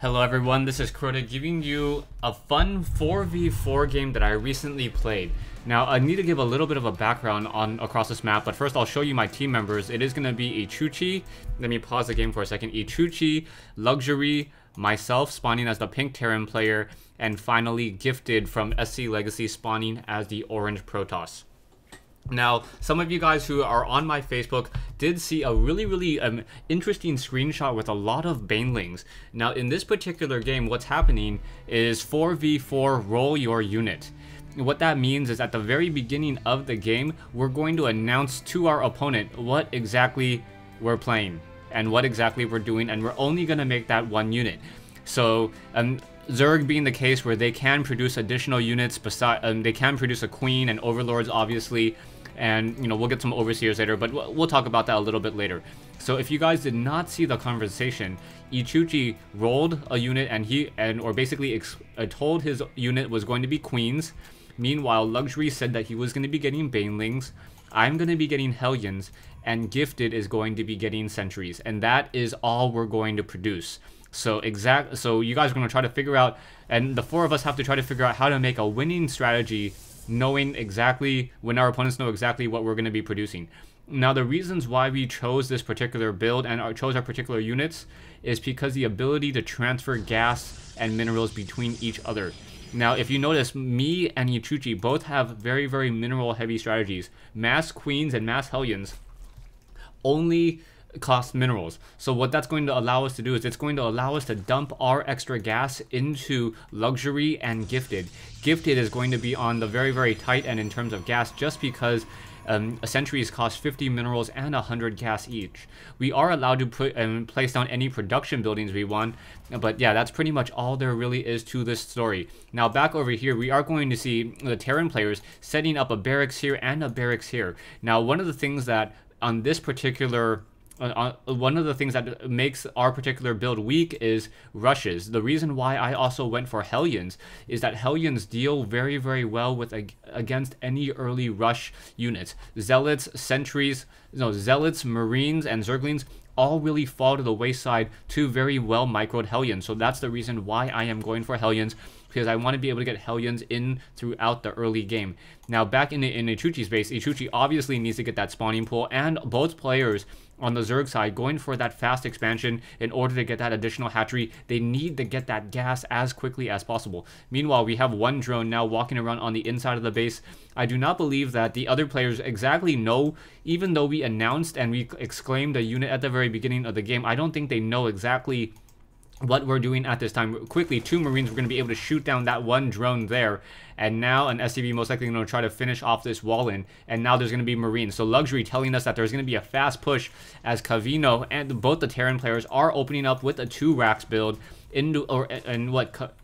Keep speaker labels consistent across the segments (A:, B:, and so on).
A: Hello everyone, this is Crota giving you a fun 4v4 game that I recently played. Now I need to give a little bit of a background on across this map, but first I'll show you my team members. It is going to be Ichuchi, let me pause the game for a second, Ichuchi, Luxury, myself spawning as the pink Terran player, and finally Gifted from SC Legacy spawning as the orange Protoss. Now, some of you guys who are on my Facebook did see a really interesting screenshot with a lot of banelings. Now, in this particular game, what's happening is 4v4 roll your unit. What that means is at the very beginning of the game, we're going to announce to our opponent what exactly we're playing and what exactly we're doing, and we're only going to make that one unit. So, Zerg being the case where they can produce additional units, beside they can produce a queen and overlords obviously, and you know, we'll get some overseers later, but we'll talk about that a little bit later. So if you guys did not see the conversation, Ichuchi rolled a unit and basically told his unit was going to be queens. Meanwhile, Luxury said that he was going to be getting banelings, I'm going to be getting hellions, and Gifted is going to be getting sentries, and that is all we're going to produce. So you guys are going to try to figure out, and the four of us have to try to figure out how to make a winning strategy, knowing exactly when our opponents know exactly what we're going to be producing. Now, the reasons why we chose this particular build and chose our particular units is because the ability to transfer gas and minerals between each other. Now, if you notice, me and Ichuchi both have very mineral heavy strategies. Mass queens and mass hellions only cost minerals. So what that's going to allow us to do is it's going to allow us to dump our extra gas into Luxury and Gifted. Gifted is going to be on the very tight end in terms of gas, just because sentries cost 50 minerals and 100 gas each. We are allowed to put and place down any production buildings we want, but yeah, that's pretty much all there really is to this story. Now back over here, we are going to see the Terran players setting up a barracks here and a barracks here. Now one of the things that on this particular one of the things that makes our particular build weak is rushes. The reason why I also went for Hellions is that Hellions deal very well with against any early rush units. Zealots, Sentries, Zealots, Marines, and Zerglings all really fall to the wayside to very well microed Hellions. So that's the reason why I am going for Hellions, because I want to be able to get Hellions in throughout the early game. Now back in Ichuchi's base, Ichuchi obviously needs to get that spawning pool, and both players on the Zerg side going for that fast expansion in order to get that additional hatchery. They need to get that gas as quickly as possible. Meanwhile, we have one drone now walking around on the inside of the base. I do not believe that the other players exactly know, even though we announced and we exclaimed a unit at the very beginning of the game, I don't think they know exactly what we're doing at this time. Quickly, 2 Marines were going to be able to shoot down that one drone there, and now an SCV most likely going to try to finish off this wall in, and now there's going to be Marines. So Luxury telling us that there's going to be a fast push as Cavino and both the Terran players are opening up with a 2 racks build into,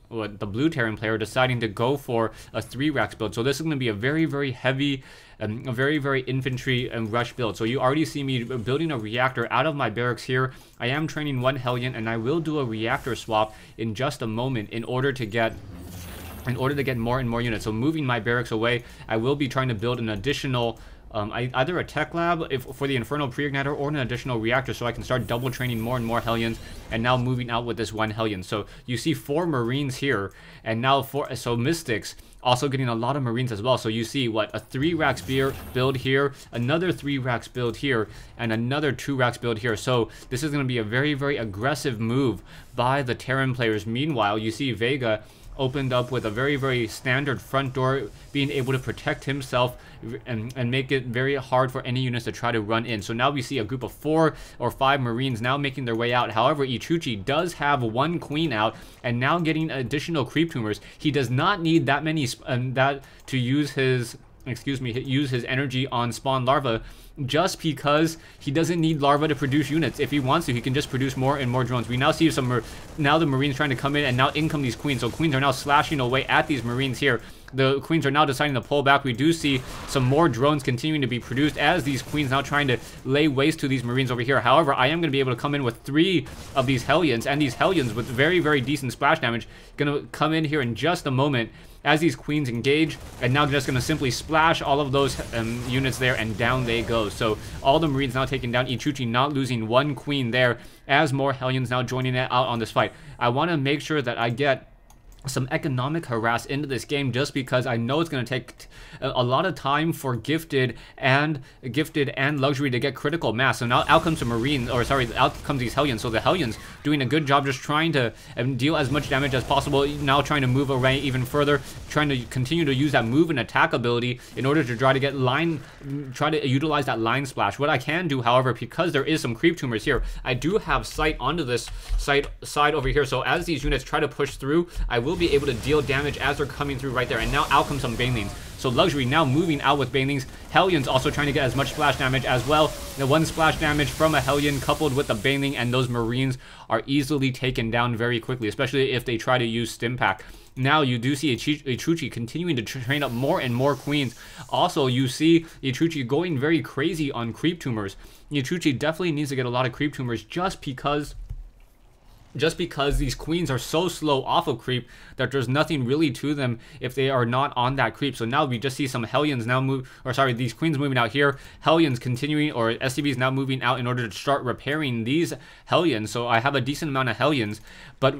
A: what the blue Terran player deciding to go for a 3 racks build. So this is going to be a very heavy, a very infantry and rush build. So you already see me building a reactor out of my barracks here. I am training 1 Hellion, and I will do a reactor swap in just a moment in order to get more and more units. So moving my barracks away, I will be trying to build an additional either a tech lab for the Infernal Pre-Igniter or an additional reactor, so I can start double training more and more Hellions, and now moving out with this 1 Hellion. So you see 4 Marines here, and now so Mystics also getting a lot of Marines as well. So you see what, a 3 racks build here, another 3 racks build here, and another 2 racks build here. So this is going to be a very aggressive move by the Terran players. Meanwhile, you see Vega opened up with a very standard front door, being able to protect himself and make it very hard for any units to try to run in. So now we see a group of 4 or 5 Marines now making their way out. However, Ichuchi does have 1 queen out and now getting additional creep tumors. He does not need that many to use his energy on spawn larva, just because he doesn't need larva to produce units. If he wants to, he can just produce more and more drones. We now see now the Marines trying to come in, and now in come these queens. So queens are now slashing away at these Marines here. The queens are now deciding to pull back. We do see some more drones continuing to be produced as these queens now trying to lay waste to these Marines over here. However, I am going to be able to come in with 3 of these Hellions, and these Hellions with very decent splash damage going to come in here in just a moment as these queens engage, and now just going to simply splash all of those units there, and down they go. So all the Marines now taken down, Ichuchi not losing one queen there, as more Hellions now joining it out on this fight. I want to make sure that I get some economic harass into this game, just because I know it's going to take a lot of time for gifted and luxury to get critical mass. So now out comes the Marine, or sorry, out comes these Hellions. So the Hellions doing a good job just trying to deal as much damage as possible, now trying to move away even further, trying to continue to use that move and attack ability in order to try to get try to utilize that line splash. What I can do, however, because there is some creep tumors here, I do have sight onto this side over here. So as these units try to push through, I will be able to deal damage as they're coming through right there. And now out comes some Banelings. So luxury now moving out with Banelings. Hellions also trying to get as much splash damage as well. The one splash damage from a Hellion coupled with the Baneling, and those Marines are easily taken down very quickly, especially if they try to use Stim Pack. Now you do see Ichuchi continuing to train up more and more queens. Also, you see Ichuchi going very crazy on creep tumors. Ichuchi definitely needs to get a lot of creep tumors, just because these queens are so slow off of creep that there's nothing really to them if they are not on that creep. So now we just see some Hellions now move, or sorry, these queens moving out here, Hellions continuing, or SCVs now moving out in order to start repairing these Hellions. So I have a decent amount of Hellions, but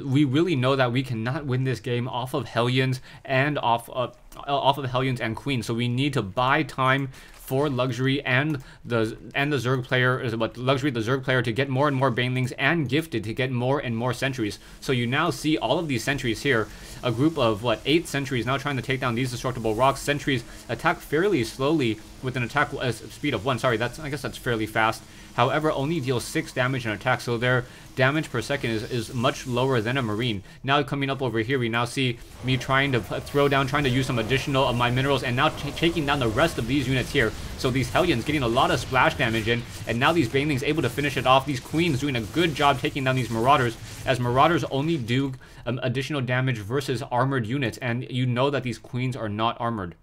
A: we really know that we cannot win this game off of Hellions and off of Hellions and queens. So we need to buy time for luxury and the Zerg player, luxury the Zerg player, to get more and more Banelings, and gifted to get more and more sentries. So you now see all of these sentries here, a group of 8 sentries now trying to take down these destructible rocks. Sentries attack fairly slowly with an attack speed of 1. Sorry, I guess that's fairly fast. However, only deals 6 damage in attack, so their damage per second is much lower than a Marine. Now coming up over here, we now see me trying to trying to use some additional of my minerals, and now taking down the rest of these units here. So these Hellions getting a lot of splash damage in, and now these Banelings able to finish it off. These Queens doing a good job taking down these Marauders, as Marauders only do additional damage versus armored units, and you know that these Queens are not armored.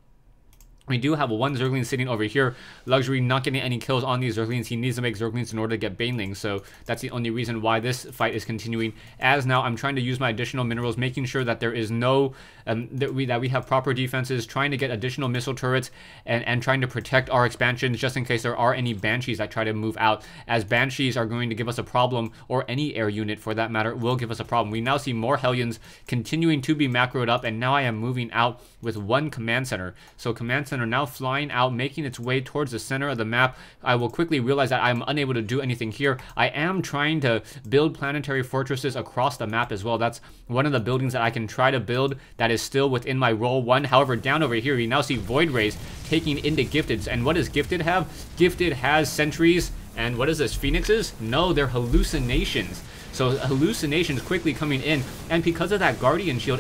A: We do have one Zergling sitting over here. Luxury not getting any kills on these Zerglings. He needs to make Zerglings in order to get Banelings. So that's the only reason why this fight is continuing. As now I'm trying to use my additional minerals, making sure that there is no that we have proper defenses, trying to get additional missile turrets, and trying to protect our expansions just in case there are any Banshees that try to move out, as Banshees are going to give us a problem, or any air unit for that matter will give us a problem. We now see more Hellions continuing to be macroed up, and now I am moving out with one command center. So command center now flying out, making its way towards the center of the map. I will quickly realize that I'm unable to do anything here. I am trying to build planetary fortresses across the map as well. That's one of the buildings that I can try to build that is still within my role 1. However, down over here, you now see Void Rays taking into Gifted. And what does Gifted have? Gifted has sentries, and what is this, Phoenixes? No, they're hallucinations. So hallucinations quickly coming in, and because of that Guardian Shield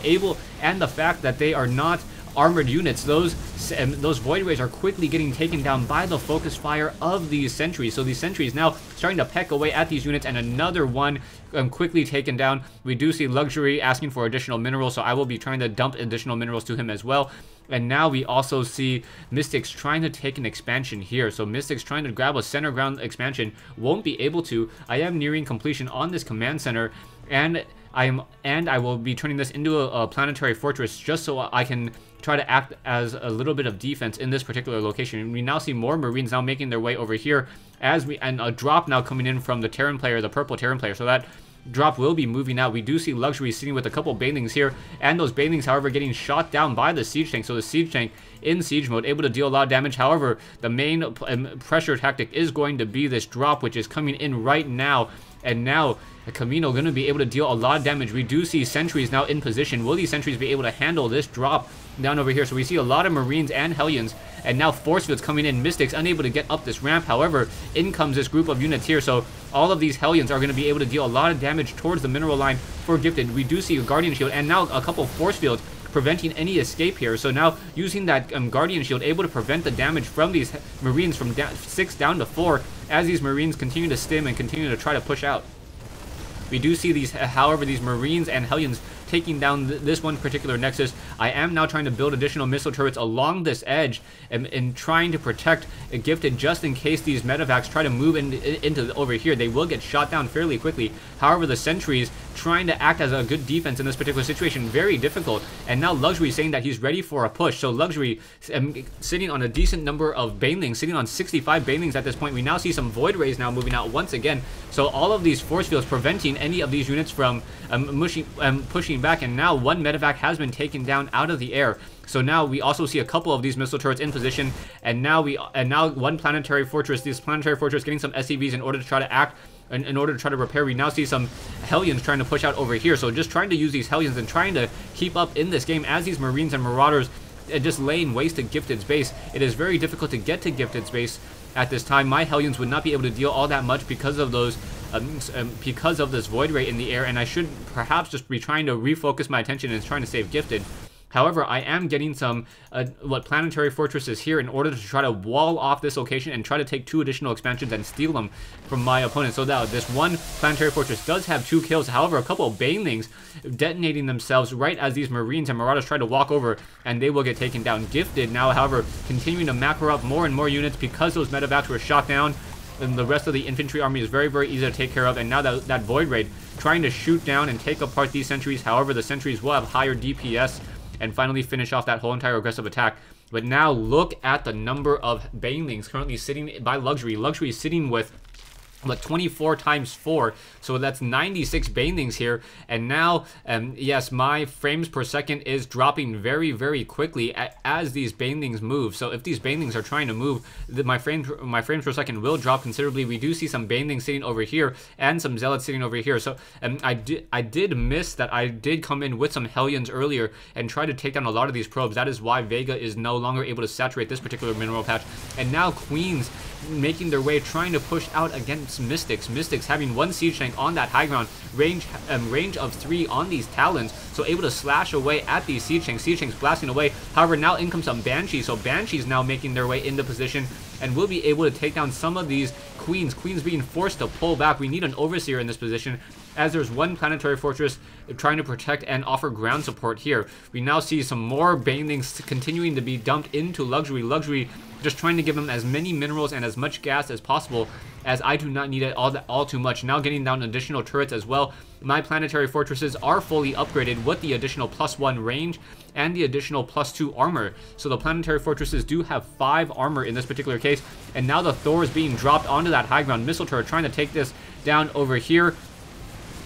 A: and the fact that they are not armored units, those Void Rays are quickly getting taken down by the focus fire of these sentries. So these sentries now starting to peck away at these units, and another one quickly taken down. We do see Luxury asking for additional minerals, so I will be trying to dump additional minerals to him as well. And now we also see Mystics trying to take an expansion here. So Mystics trying to grab a center ground expansion, won't be able to. I am nearing completion on this command center, and I will be turning this into a planetary fortress just so I can try to act as a little bit of defense in this particular location. And we now see more Marines now making their way over here, and a drop now coming in from the Terran player, the purple Terran player. So that drop will be moving out. We do see Luxury sitting with a couple Banelings here, and those Banelings, however, getting shot down by the Siege Tank. So the Siege Tank in siege mode, able to deal a lot of damage. However, the main pressure tactic is going to be this drop, which is coming in right now. And now Camino going to be able to deal a lot of damage. We do see sentries now in position. Will these sentries be able to handle this drop down over here? So we see a lot of Marines and Hellions, and now force fields coming in. Mystics unable to get up this ramp. However, in comes this group of units here. So all of these Hellions are going to be able to deal a lot of damage towards the mineral line for Gifted. We do see a Guardian Shield, and now a couple force fields preventing any escape here. So now using that Guardian Shield, able to prevent the damage from these Marines from 6 down to 4, as these Marines continue to stim and continue to try to push out. We do see these, however, these Marines and Hellions taking down this one particular nexus. I am now trying to build additional missile turrets along this edge and trying to protect Gifted just in case these medevacs try to move into over here. They will get shot down fairly quickly. However, the sentries trying to act as a good defense in this particular situation, very difficult. And now Luxury saying that he's ready for a push. So Luxury sitting on a decent number of banelings, sitting on 65 banelings at this point. We now see some Void Rays now moving out once again. So all of these force fields preventing any of these units from pushing back. And now one medevac has been taken down out of the air. So now we also see a couple of these missile turrets in position, and now one planetary fortress. This planetary fortress getting some SCVs in order to try to act, in order to try to repair. We now see some Hellions trying to push out over here. So just trying to use these Hellions and trying to keep up in this game as these Marines and Marauders just laying waste to Gifted's base. It is very difficult to get to Gifted's base at this time. My Hellions would not be able to deal all that much because of those, because of this Void Ray in the air, and I should perhaps just be trying to refocus my attention and trying to save Gifted. However, I am getting some planetary fortresses here in order to try to wall off this location and try to take 2 additional expansions and steal them from my opponent. So now this one planetary fortress does have 2 kills. However, a couple of banelings detonating themselves right as these Marines and Marauders try to walk over, and they will get taken down. Gifted now, however, continuing to macro up more and more units because those medevacs were shot down. And the rest of the infantry army is very, very easy to take care of. And now that Void Raid trying to shoot down and take apart these sentries. However, the sentries will have higher DPS and finally finish off that whole entire aggressive attack. But now look at the number of banelings currently sitting by Luxury. Luxury is sitting with 24 times 4, so that's 96 banelings here. And now, yes, my frames per second is dropping very, very quickly as these banelings move. So if these banelings are trying to move, my frames per second will drop considerably. We do see some banelings sitting over here and some zealots sitting over here. So I did miss that. I did come in with some Hellions earlier and try to take down a lot of these probes. That is why Vega is no longer able to saturate this particular mineral patch. And now Queens making their way, trying to push out against Mystics. Mystics having 1 siege tank on that high ground, range of 3 on these Talons, so able to slash away at these siege tanks blasting away. However, now in comes some Banshees, so Banshees now making their way into position and will be able to take down some of these Queens being forced to pull back. We need an Overseer in this position, as there's one planetary fortress trying to protect and offer ground support here. We now see some more banelings continuing to be dumped into Luxury. Luxury just trying to give them as many minerals and as much gas as possible, as I do not need it all too much. Now getting down additional turrets as well. My planetary fortresses are fully upgraded with the additional +1 range and the additional +2 armor. So the planetary fortresses do have 5 armor in this particular case. And now the Thor is being dropped onto that high ground missile turret, trying to take this down over here.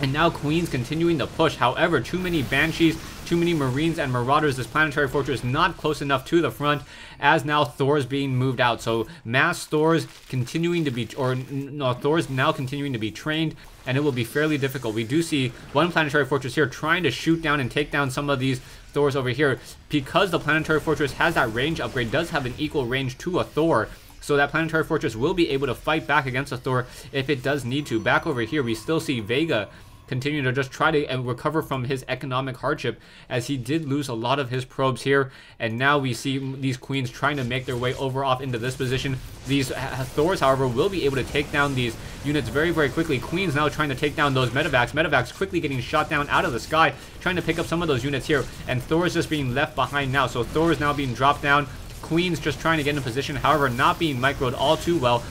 A: And now Queens continuing to push. However, too many Banshees, too many Marines and Marauders. This planetary fortress not close enough to the front, as now Thor's being moved out. So mass Thors continuing to be, or no, Thor's now continuing to be trained, and it will be fairly difficult. We do see one planetary fortress here trying to shoot down and take down some of these Thors over here. Because the planetary fortress has that range upgrade, does have an equal range to a Thor. So that planetary fortress will be able to fight back against a Thor if it does need to. Back over here, we still see Vega continue to just try to recover from his economic hardship, as he did lose a lot of his probes here. And now we see these Queens trying to make their way over off into this position. These Thors, however, will be able to take down these units very, very quickly. Queens now trying to take down those medevacs. Medevacs quickly getting shot down out of the sky, trying to pick up some of those units here. And Thor's just being left behind now. So Thor is now being dropped down. Queens just trying to get in position, however, not being microed all too well.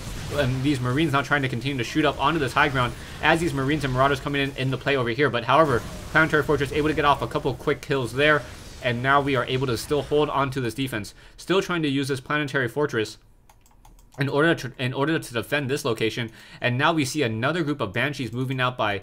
A: These Marines now trying to continue to shoot up onto this high ground as these Marines and Marauders coming in the play over here. But however, Planetary Fortress able to get off a couple quick kills there, and now we are able to still hold on to this defense. Still trying to use this Planetary Fortress in order to defend this location. And now we see another group of Banshees moving out by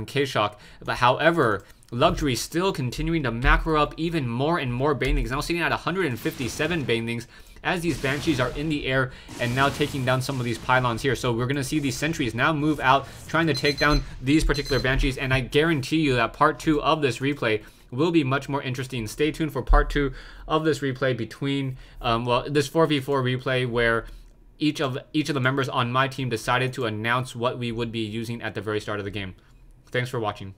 A: K-Shock. But however, Luxury still continuing to macro up even more and more Banelings, now sitting at 157 Banelings, as these Banshees are in the air and now taking down some of these pylons here. So we're going to see these sentries now move out, trying to take down these particular Banshees, and I guarantee you that part 2 of this replay will be much more interesting. Stay tuned for part 2 of this replay between, this 4v4 replay where each of the members on my team decided to announce what we would be using at the very start of the game. Thanks for watching.